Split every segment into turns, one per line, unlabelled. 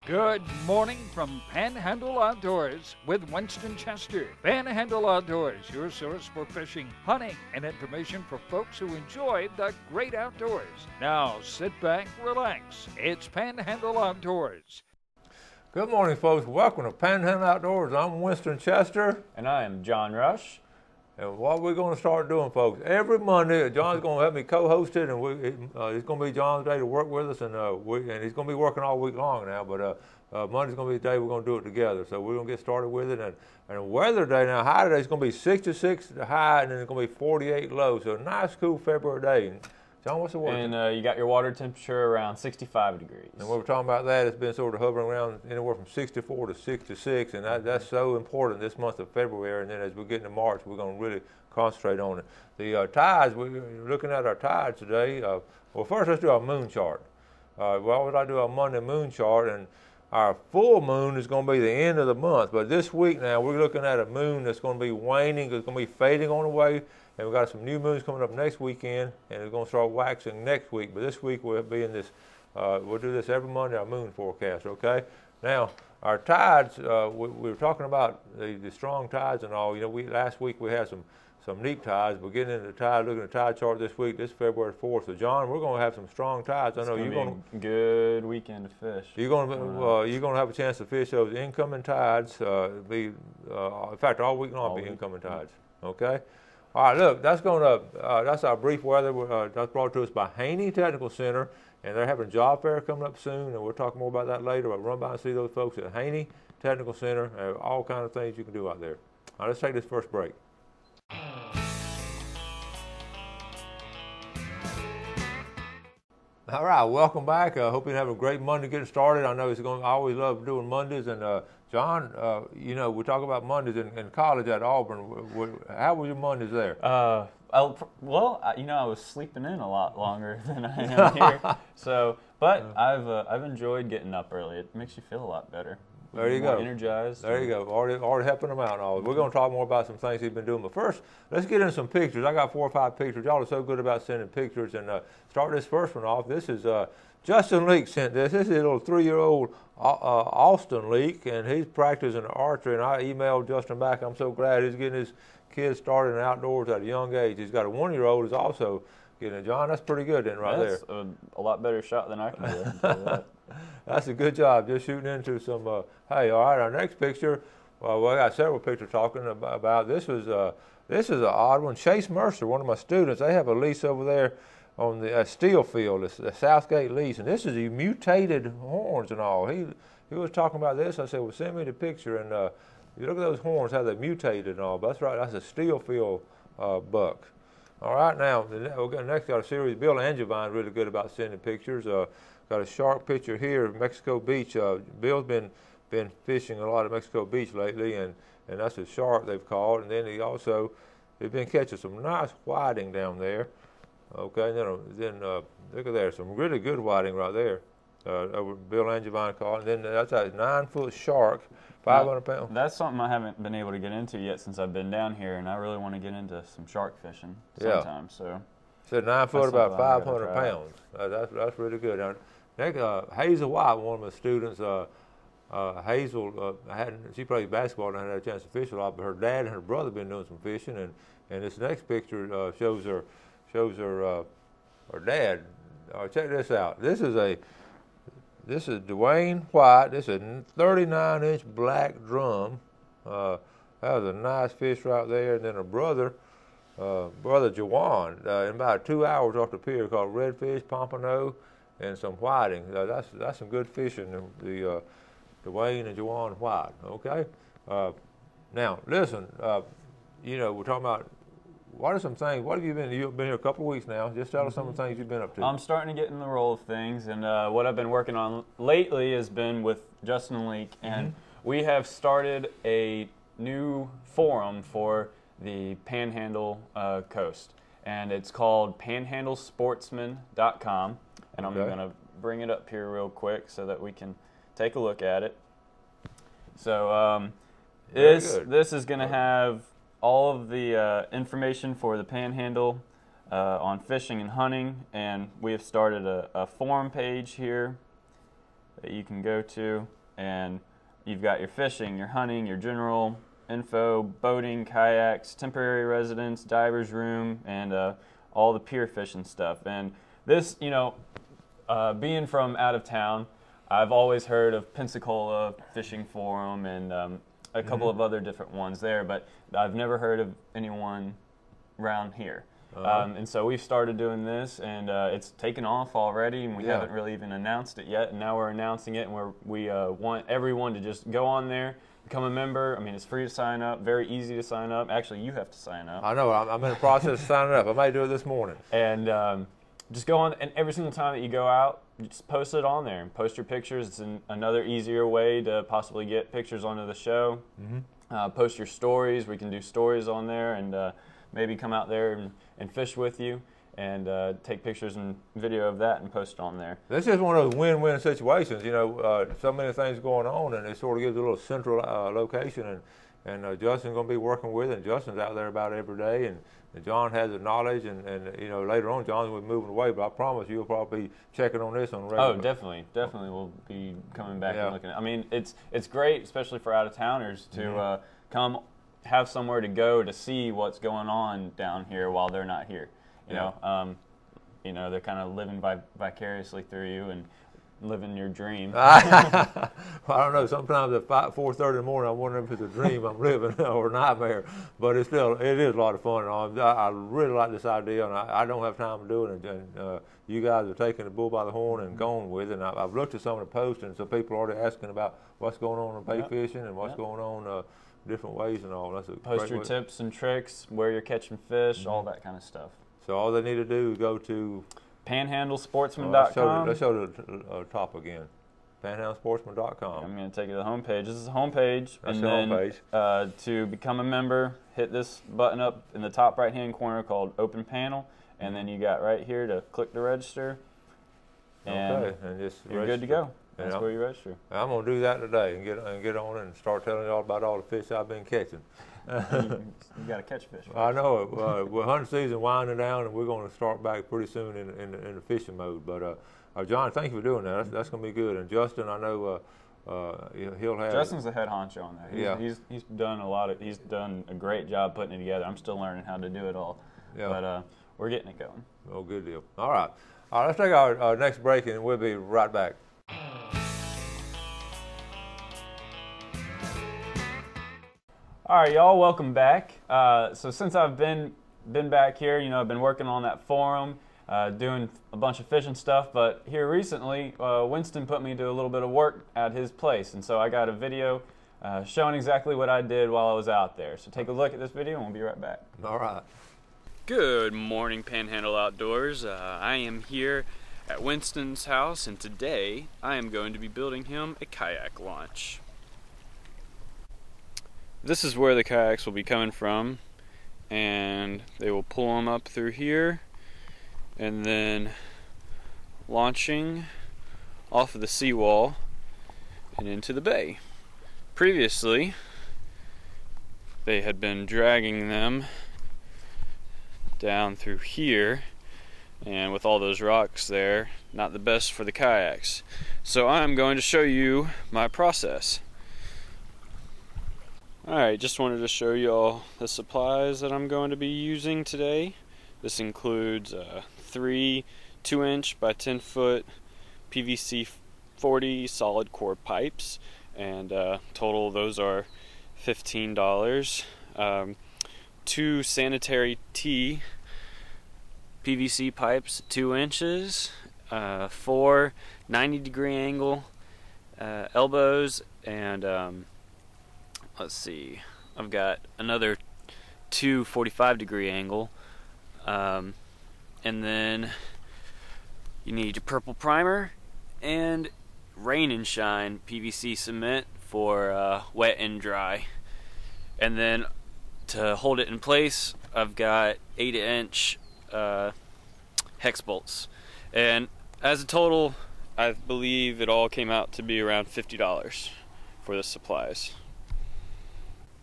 Good morning from Panhandle Outdoors with Winston Chester. Panhandle Outdoors, your source for fishing, hunting, and information for folks who enjoy the great outdoors. Now sit back, relax. It's Panhandle Outdoors.
Good morning, folks. Welcome to Panhandle Outdoors. I'm Winston Chester.
And I am John Rush.
And what we're going to start doing, folks, every Monday, John's going to help me co-host it, and it's going to be John's day to work with us, and he's going to be working all week long now, but Monday's going to be the day we're going to do it together. So we're going to get started with it, and weather day now, high today is going to be 66 high, and then it's going to be 48 low, so a nice, cool February day. John, what's the weather?
And you got your water temperature around 65 degrees.
And when we're talking about that, it's been sort of hovering around anywhere from 64 to 66, and that's so important this month of February. And then as we get into March, we're going to really concentrate on it. The tides, we're looking at our tides today. Well, first let's do our moon chart. We always like to do our Monday moon chart, and our full moon is going to be the end of the month. But this week now, we're looking at a moon that's going to be waning, it's going to be fading on the way. And we've got some new moons coming up next weekend, and it's going to start waxing next week. But this week we'll be in this, we'll do this every Monday, our moon forecast, okay? Now, our tides, we were talking about the strong tides and all. You know, last week we had some neap tides. We're getting into the tide, looking at the tide chart this week, this February 4th. So, John, we're going to have some strong tides. I know you're going to.
Good weekend to fish.
You're going to have a chance to fish those incoming tides. In fact, all week long will be incoming tides, okay? All right, look, that's our brief weather. That's brought to us by Haney Technical Center, and they're having a job fair coming up soon, and we'll talk more about that later. But run by and see those folks at Haney Technical Center. All kinds of things you can do out there. All right, let's take this first break. All right, welcome back. I hope you're having a great Monday getting started. I know I always love doing Mondays, and John, you know, we talk about Mondays in college at Auburn. How were your Mondays there?
Well, you know, I was sleeping in a lot longer than I am here. So, but I've enjoyed getting up early. It makes you feel a lot better.
There you go.
Energized.
There you go. Already helping them out and all. We're going to talk more about some things he's been doing. But first, let's get into some pictures. I got 4 or 5 pictures. Y'all are so good about sending pictures. And start this first one off. This is Justin Leak sent this. This is a little 3-year-old Austin Leak, and he's practicing archery. And I emailed Justin back. I'm so glad he's getting his kids started in outdoors at a young age. He's got a 1-year-old who's also getting it. John, that's pretty good then right there.
That's a lot better shot than I can do.
That's a good job, just shooting into some, hey, all right, our next picture, well, we got several pictures talking about. This is an odd one. Chase Mercer, one of my students, they have a lease over there on the steel field, the Southgate lease, and this is the mutated horns and all. He was talking about this. I said, well, send me the picture, and you look at those horns, how they mutated and all. But that's right, that's a steel field buck. All right, now, next got a series. Bill Angevine's really good about sending pictures. Got a shark picture here of Mexico Beach. Bill's been fishing a lot of Mexico Beach lately, and that's a shark they've caught. And then he's been catching some nice whiting down there. Okay, then look at there, some really good whiting right there. Over Bill Angevine caught, and then that's a 9-foot shark, 500 pounds.
That's something I haven't been able to get into yet since I've been down here, and I really want to get into some shark fishing sometime. So,
9 foot, about 500 pounds. That's really good. Now, Hazel White, one of my students, Hazel, she plays basketball and I had a chance to fish a lot, but her dad and her brother have been doing some fishing, and this next picture shows her dad. Check this out. This is Dwayne White. This is a 39-inch black drum. That was a nice fish right there. And then her brother Jawan, in about 2 hours off the pier, caught redfish, pompano, and some whiting. That's some good fishing. The Dwayne and Jawan White. Okay. Now listen. You know, we're talking about. What are some things? What have you been? You've been here a couple of weeks now. Just tell us some of the things you've been up to.
I'm starting to get in the roll of things, and what I've been working on lately has been with Justin Leak, and we have started a new forum for the Panhandle coast, and it's called panhandlesportsman.com, and I'm going to bring it up here real quick so that we can take a look at it. So this is going to have all of the information for the Panhandle on fishing and hunting, and we have started a forum page here that you can go to, and you've got your fishing, your hunting, your general info, boating, kayaks, temporary residence, diver's room, and all the pier fishing stuff. And this, you know, being from out of town, I've always heard of Pensacola Fishing Forum and a couple of other different ones there, but I've never heard of anyone around here. And so we've started doing this, and it's taken off already, and we haven't really even announced it yet, and now we're announcing it, and we want everyone to just go on there, become a member. I mean, it's free to sign up, very easy to sign up. Actually, you have to sign up.
I know, I'm in the process of signing up. I may do it this morning.
And just go on, and every single time that you go out, you just post it on there and post your pictures. It's another easier way to possibly get pictures onto the show. Post your stories. We can do stories on there, and maybe come out there and fish with you, and take pictures and video of that and post it on there.
This is one of those win-win situations. You know, so many things going on, and it sort of gives a little central location. And Justin's going to be working with it, and Justin's out there about every day, and John has the knowledge, and you know, later on John will be moving away, but I promise you'll probably be checking on this on a regular.
Oh, definitely we'll be coming back and looking at it. I mean, it's great, especially for out-of-towners to come have somewhere to go to see what's going on down here while they're not here. You know, they're kind of living vicariously through you and living your dream.
I don't know. Sometimes at 4:30 in the morning, I'm wondering if it's a dream I'm living or a nightmare. But it is a lot of fun. I really like this idea, and I don't have time to do it. And you guys are taking the bull by the horn and going with it. And I've looked at some of the posts, and so people are already asking about what's going on in bait fishing and what's going on different ways and all. That's a
post your tips and tricks, where you're catching fish, all that kind of stuff.
So all they need to do is go to
panhandlesportsman.com.
Let's show the top again. Panhandlesportsman.com.
I'm going to take you to the homepage. This is the homepage.
That's the homepage.
To become a member, hit this button up in the top right-hand corner called Open Panel, and then you got right here to click to register. And
just
you're good to go. That's where you register.
I'm going to do that today and get on and start telling you all about all the fish I've been catching.
You got to catch fish.
I know it. We're hunting season winding down, and we're going to start back pretty soon in the fishing mode. But John, thank you for doing that. That's going to be good. And Justin, I know he'll have.
Justin's the head honcho on that. He's done He's done a great job putting it together. I'm still learning how to do it all. But we're getting it going.
Oh, good deal. All right. Let's take our next break, and we'll be right back.
All right, y'all, welcome back. So since I've been back here, you know, I've been working on that forum, doing a bunch of fishing stuff, but here recently, Winston put me to a little bit of work at his place, and so I got a video showing exactly what I did while I was out there. So take a look at this video, and we'll be right back.
All right.
Good morning, Panhandle Outdoors. I am here at Winston's house, and today I am going to be building him a kayak launch. This is where the kayaks will be coming from, and they will pull them up through here and then launching off of the seawall and into the bay. Previously, they had been dragging them down through here, and with all those rocks there, not the best for the kayaks. So I'm going to show you my process. Alright, just wanted to show you all the supplies that I'm going to be using today. This includes 3 2-inch by 10-foot PVC 40 solid core pipes, and total those are $15. 2 sanitary T PVC pipes, 2 inches, 4 90-degree angle elbows, and let's see, I've got another 2 45-degree angle, and then you need your purple primer and Rain and Shine PVC cement for wet and dry. And then to hold it in place, I've got 8-inch hex bolts. And as a total, I believe it all came out to be around $50 for the supplies.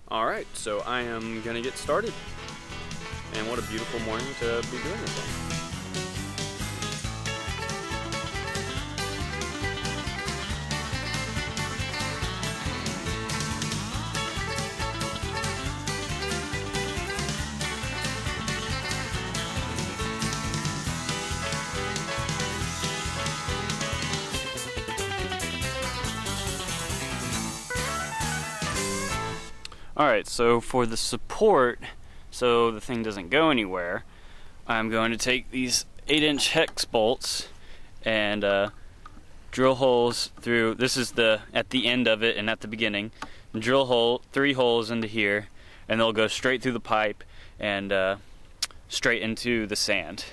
Alright, so I am going to get started. And what a beautiful morning to be doing this on. Alright, so for the support, so the thing doesn't go anywhere, I'm going to take these 8-inch hex bolts and drill holes through, this is at the end of it and at the beginning, and drill 3 holes into here, and they'll go straight through the pipe and straight into the sand.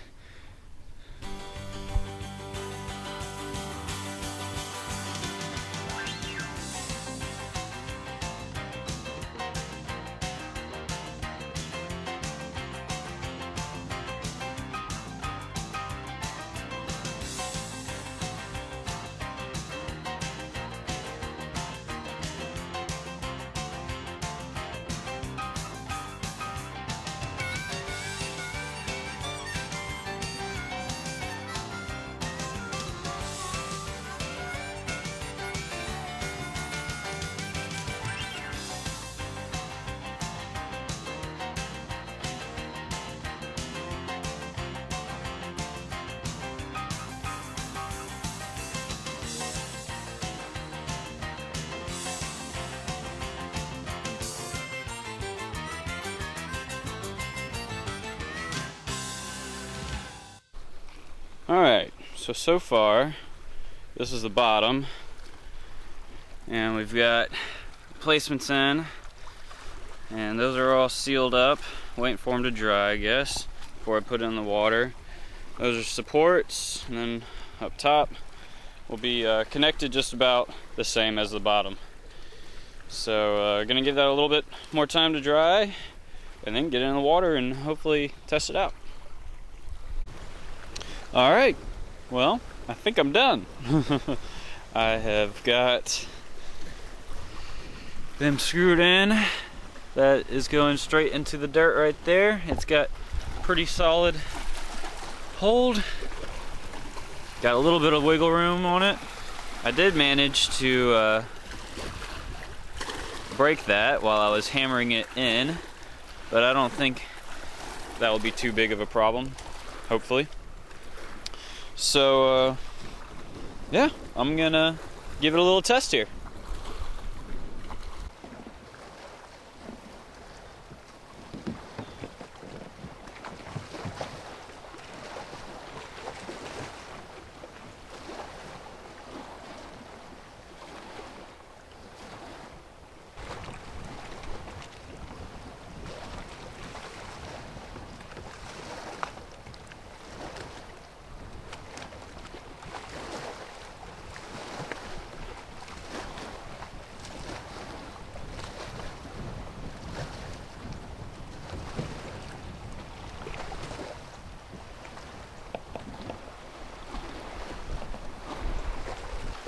Alright, so far, this is the bottom, and we've got placements in, and those are all sealed up, waiting for them to dry, I guess, before I put it in the water. Those are supports, and then up top will be connected just about the same as the bottom. So gonna give that a little bit more time to dry, and then get it in the water and hopefully test it out. Alright, well, I think I'm done. I have got them screwed in. That is going straight into the dirt right there. It's got pretty solid hold. Got a little bit of wiggle room on it. I did manage to break that while I was hammering it in, but I don't think that will be too big of a problem, hopefully. So, yeah, I'm gonna give it a little test here.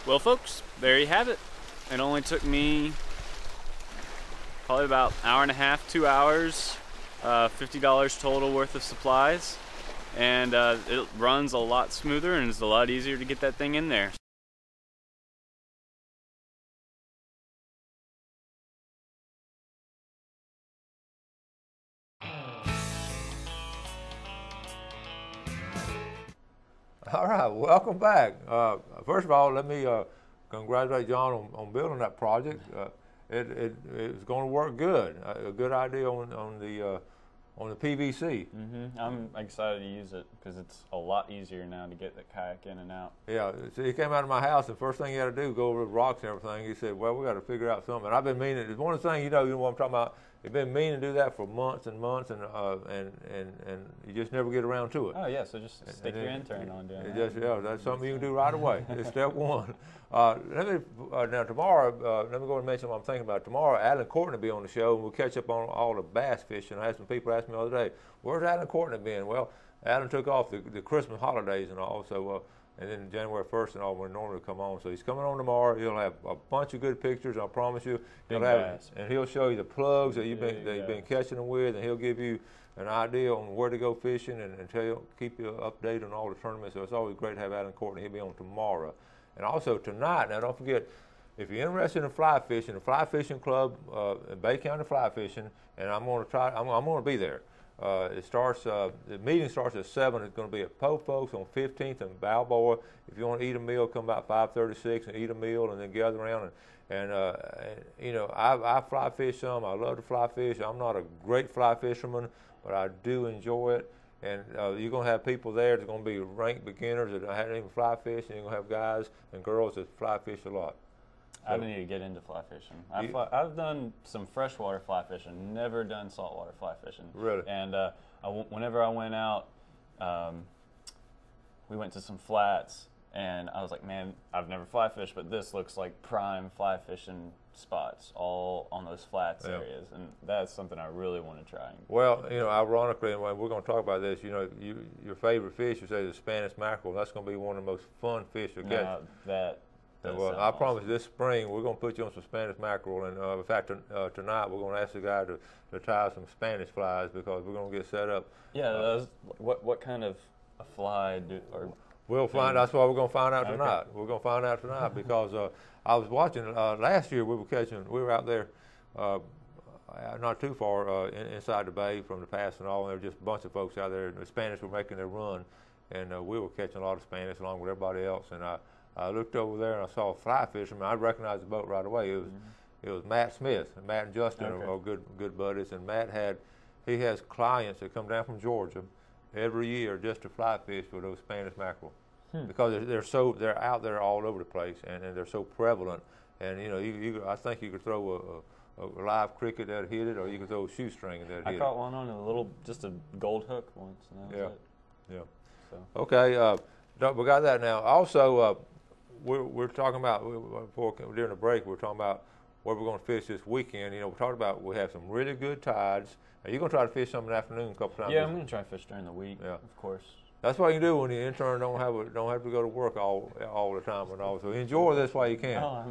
Well, folks, there you have it. It only took me probably about an hour and a half, 2 hours, $50 total worth of supplies, and it runs a lot smoother and it's a lot easier to get that thing in there.
All right, welcome back. First of all, let me congratulate John on building that project. It's going to work good. A good idea on the PVC.
I'm excited to use it because it's a lot easier now to get the kayak in and out.
Yeah, so he came out of my house, and first thing he had to do, go over the rocks and everything. He said, well, we got to figure out something. And I've been meaning, it's one of the things, you know what I'm talking about, you've been meaning to do that for months and months, and you just never get around to it.
Oh yeah, so just stick your intern on doing
that. Yeah, that's something you can do right away. It's step one. Now tomorrow, let me go and mention what I'm thinking about. Tomorrow, Alan Courtney will be on the show, and we'll catch up on all the bass fishing. I had some people ask me the other day, where's Alan Courtney been? Well, Alan took off the Christmas holidays and all, so and then January 1st and all when normally come on. So he's coming on tomorrow. He'll have a bunch of good pictures, I promise you. And he'll show you the plugs that you've been catching them with, and he'll give you an idea on where to go fishing and keep you updated on all the tournaments. So it's always great to have Alan Courtney. He'll be on tomorrow. And also tonight, now don't forget, if you're interested in fly fishing, the Fly Fishing Club in Bay County Fly Fishing, and I'm going to be there. The meeting starts at 7. It's going to be at Po Folks on 15th and Balboa. If you want to eat a meal, come about 5:36 and eat a meal, and then gather around. And you know, I fly fish some. I love to fly fish. I'm not a great fly fisherman, but I do enjoy it. And you're going to have people there that's going to be ranked beginners that haven't even fly fish, and you're going to have guys and girls that fly fish a lot.
I need to get into fly fishing. I've done some freshwater fly fishing, never done saltwater fly fishing.
Really?
And whenever I went out, we went to some flats, and I was like, man, I've never fly fished, but this looks like prime fly fishing spots all on those flats areas, and that's something I really want to try.
Well, you know, ironically, and we're going to talk about this, you know, your favorite fish, you say the Spanish mackerel. That's going to be one of the most fun fish to catch. Well, I promise this spring we're going to put you on some Spanish mackerel, and in fact tonight we're going to ask the guy to tie some Spanish flies because we're going to get set up.
Yeah, what kind of a fly
we'll find. That's what we're going to find out tonight. We're going to find out tonight because I was watching last year. We were out there not too far inside the bay from the pass and all, and there were just a bunch of folks out there. The Spanish were making their run, and we were catching a lot of Spanish along with everybody else. And I looked over there and I saw a fly fisherman. I recognized the boat right away. It was Matt Smith. Matt and Justin are good buddies, and Matt has clients that come down from Georgia every year just to fly fish for those Spanish mackerel because they're out there all over the place, and they're so prevalent. And you know, I think you could throw a live cricket that hit it, or you could throw a shoestring that hit it.
I caught one on just a gold hook once. And that was it.
Yeah.
So.
Okay, we got that now. Also, we're talking about during the break. We're talking about where we're going to fish this weekend. You know, we talked about we have some really good tides. Are you going to try to fish some in the afternoon a couple times?
Yeah, I'm going to try to fish during the week. Yeah, of course.
That's what you do when the intern don't have to go to work all the time and all. So enjoy this while you can.
Oh,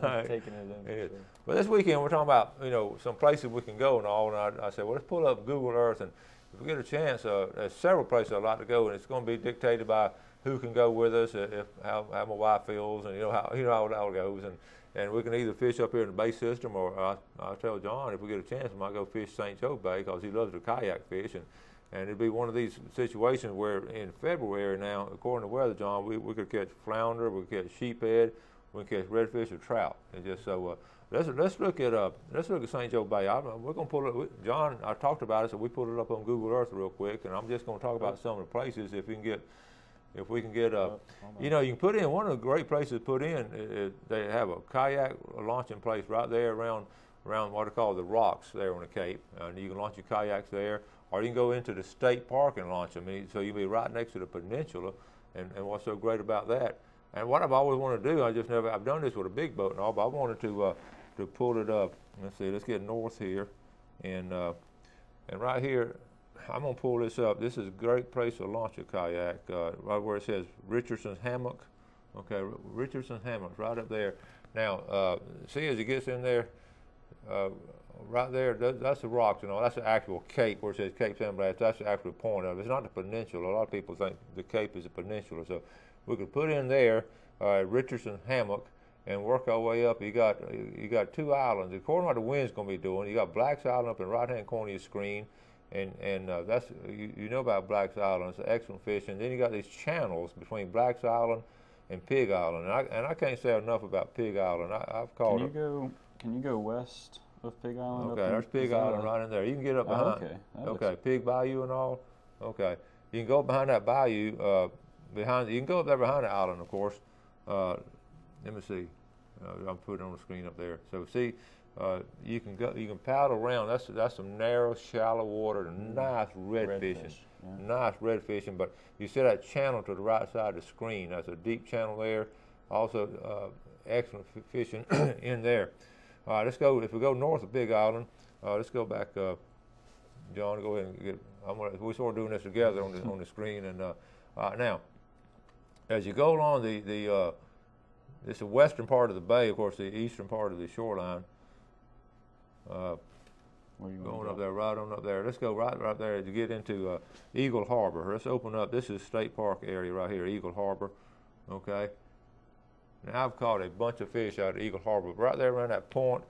I'm taking it in. Sure.
But this weekend we're talking about some places we can go and all. And I said, well, let's pull up Google Earth, and if we get a chance, there's several places I'd like to go, and it's going to be dictated by who can go with us, how my wife feels, and how it all goes, and we can either fish up here in the Bay System, or I'll tell John if we get a chance, we might go fish St. Joe Bay because he loves to kayak fish, and it'd be one of these situations where in February now, according to weather, John, we could catch flounder, we could catch sheephead, we could catch redfish or trout, and just so. Let's look at St. Joe Bay. We're going to pull it. John, I talked about it, so we put it up on Google Earth real quick, and I'm just going to talk about some of the places if we can get. You can put in one of the great places to put in. They have a kayak launching place right there around what they call the rocks there on the Cape, and you can launch your kayaks there, or you can go into the state park and launch them. So you'll be right next to the peninsula, and what's so great about that? And what I've always wanted to do, I've done this with a big boat and all, but I wanted to pull it up. Let's see, let's get north here, and right here. I'm going to pull this up. This is a great place to launch a kayak, right where it says Richardson's Hammock. Okay, Richardson's Hammock, right up there. Now, see as it gets in there, right there, that's the rocks and all. That's the actual cape where it says Cape San Blas. That's the actual point of it. It's not the peninsula. A lot of people think the Cape is a peninsula. So we could put in there Richardson's Hammock and work our way up. You got two islands. According to what the wind's going to be doing, you got Black's Island up in the right-hand corner of your screen. And that's you know about Black's Island. It's excellent fishing. Then you got these channels between Black's Island and Pig Island, and I can't say enough about Pig Island. I've called it.
Can you go west of Pig Island?
Okay, there's Pig Island right in there. You can get up behind. Okay, Pig Bayou and all. Okay, you can go behind that bayou. You can go up there behind the island, of course. Let me see. I'm putting it on the screen up there. So see. You can paddle around. That's some narrow, shallow water, nice red fishing. Yeah. Nice red fishing. But you see that channel to the right side of the screen. That's a deep channel there. Also, excellent fishing in there. All right, let's go. If we go north of Big Island, let's go back. John, go ahead and get. We're sort of doing this together on the screen. And now, as you go along it's the western part of the bay, of course, the eastern part of the shoreline. Going up there, right on up there. Let's go right there to get into Eagle Harbor. Let's open up. This is State Park area right here, Eagle Harbor. Okay. Now I've caught a bunch of fish out of Eagle Harbor, right there around that point,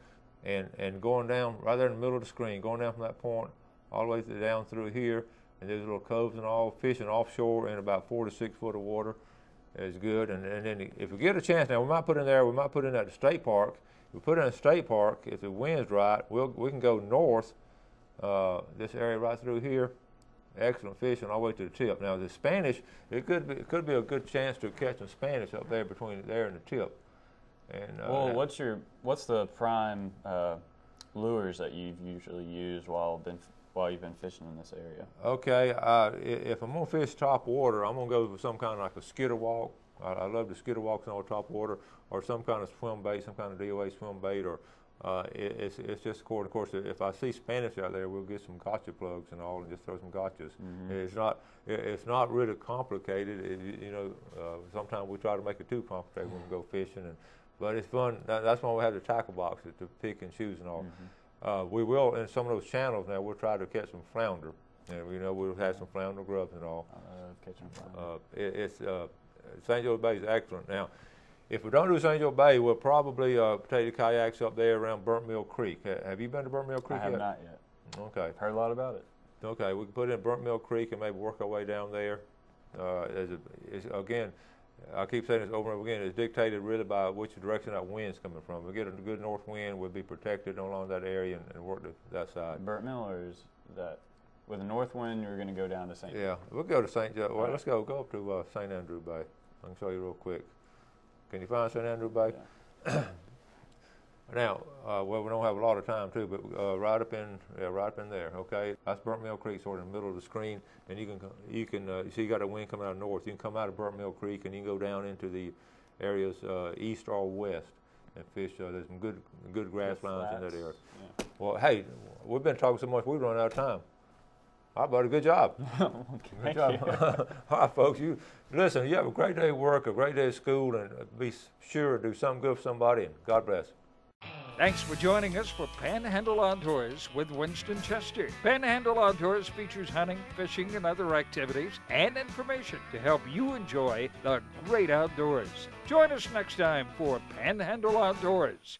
and going down right there in the middle of the screen, going down from that point all the way down through here, and there's little coves and all. Fishing offshore in about 4 to 6 foot of water is good. And then if we get a chance, now we might put in at the state park. If we put in a state park, if the wind's right, we can go north, this area right through here. Excellent fishing all the way to the tip. Now the Spanish, it could be a good chance to catch some Spanish up there between there and the tip. And
well, what's the prime lures that you've usually used while you've been fishing in this area?
Okay, if I'm gonna fish top water, I'm gonna go with some kind of like a skitter walk. I love the skitter walks on top water, or some kind of swim bait, some kind of DOA swim bait, or it's just according. Of course, if I see Spanish out there, we'll get some gotcha plugs and all, and just throw some gotchas. It's not really complicated. Sometimes we try to make it too complicated when we go fishing, but it's fun. That's why we have the tackle boxes to pick and choose and all. We will in some of those channels now. We'll try to catch some flounder, and we'll have some flounder grubs and all.
I love catching flounder.
St. Joe Bay is excellent. Now, if we don't do St. Joe Bay, we'll probably take the kayaks up there around Burnt Mill Creek. Have you been to Burnt Mill Creek yet?
I have not yet.
Okay.
I've heard a lot about it.
Okay, we can put it in Burnt Mill Creek and maybe work our way down there. Again, I keep saying this over and over again, it's dictated really by which direction that wind's coming from. If we get a good north wind, we'll be protected along that area and work that side.
Burnt Mill, or is that with a north wind, you're going to go down to St.
Yeah, we'll go to St. Joe. Well, let's go up to St. Andrew Bay. I can show you real quick. Can you find St. Andrew Bay? Yeah. Now, well, we don't have a lot of time too, but right up in there. Okay, that's Burnt Mill Creek, sort of in the middle of the screen, and you can see you got a wind coming out of north. You can come out of Burnt Mill Creek and you can go down into the areas east or west and fish. There's some good grass lines in that area. Yeah. Well, hey, we've been talking so much we've run out of time. All right, buddy, good job.
Good job.
All right, folks, you listen. You have a great day at work, a great day at school, and be sure to do something good for somebody. And God bless.
Thanks for joining us for Panhandle Outdoors with Winston Chester. Panhandle Outdoors features hunting, fishing, and other activities and information to help you enjoy the great outdoors. Join us next time for Panhandle Outdoors.